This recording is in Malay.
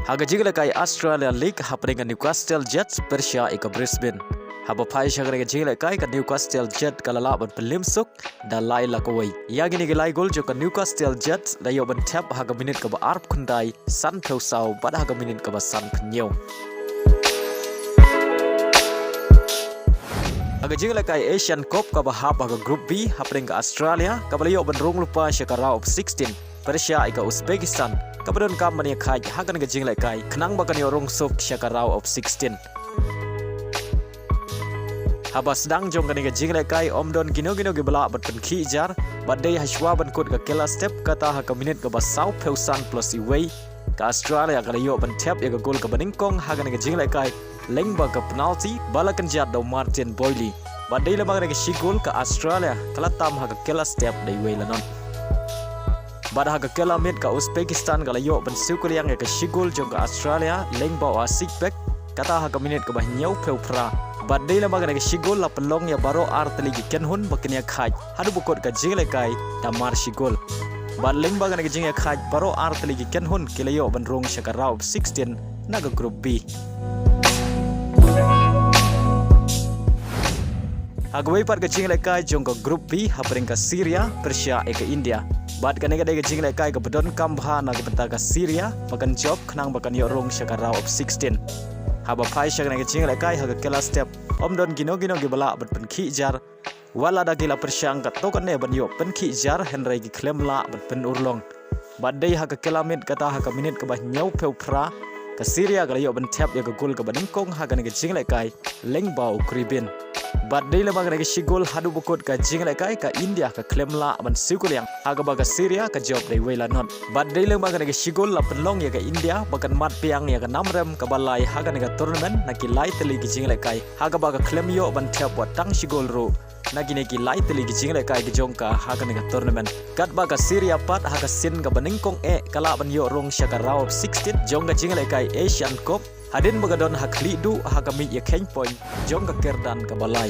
Haga jigla kai Australia League happening at Newcastle Jets Persia ika Brisbane. Haba Phai shagre jigla kai ka Newcastle Jet kalalaban pelimsuk da lai lakawai. Yagi ni lai gol jo ka Newcastle Jets da yoban tap haga minit ka ba arp kundai san peusau bad haga minit ka ba san penyau. Haga jigla kai Asian Cup ka ba hab haga Group B happening ka Australia ka ba yoban Rung lupa shakara of 16 Persia ika Uzbekistan. Kabadon kam mani khai hagan ga jinglai kai khnang bakan yo rung sok shakarau of 16 habas dang jong ga jinglai kai omdon gino ge bala bat pen khi jar badai hashwa ban kut ga kela step kata ha ka minute ga basau peusan plus iway ka Australia ga yo ban tap ya ga gol ka baning kong hagan ga jinglai kai leng ba ka penalty balakan jat do Martin Boyley badai la bang ga shigol ka Australia kala tam ha ga kela step dai way lanon Bada haga kela mit ka Uzbekistan ka layo ban sukul yang ka shigul jong ka Australia leng bawa sikbek kata haga minit ka bahnyau peupra badai la baga ka shigul la pelong ya baro artli ki kenhun baknya khaj hadu bukot ka jingle kai da mar shigul bad leng baga ka jingle khaj baro artli ki kenhun kilayo ban rong shakarau 16 naga group B Hagway par ka jingle kai jong ka group B hapring ka Syria Persia eka India Bat ka nega jingle kai ka bedon kambha na ka benta ka Syria bakan job khnang bakan yo rong shakarau of 16 haba Phai shagna ka jingle kai haga kela step omdon gino gi bala bat pen khi jar wala da gila persyang ka to ne ban yo pen khi jar henry gi klem la bat pen urlong bat dei haga kela mit kata haga minit ka bah nyau peupra ka Syria ka yo ban tap ya ka gol ka baning kong haga nega jingle kai leng bau kribin Bat day la bang shigol hadu bukot ka jingle kai ka India ka klemla ban sikul yang haga baga Syria ka job dai wela non bat day la bang shigol la penlong ya ka India bakan mat piang ya ka namrem ka balai haga nega tournament na ki Leit li ki jingle kai haga baga klem yo ban tap wat tang shigol ro na ki neki Leit li ki jingle kai ki jongka haga nega tournament kat baga Syria pat haga sin ka baningkong kala ban yo rong shakarau 16 jongka jingle kai Asian Cup Hadin bagadon hak lidu hak mi ya keng point jong ka kerdan ka balai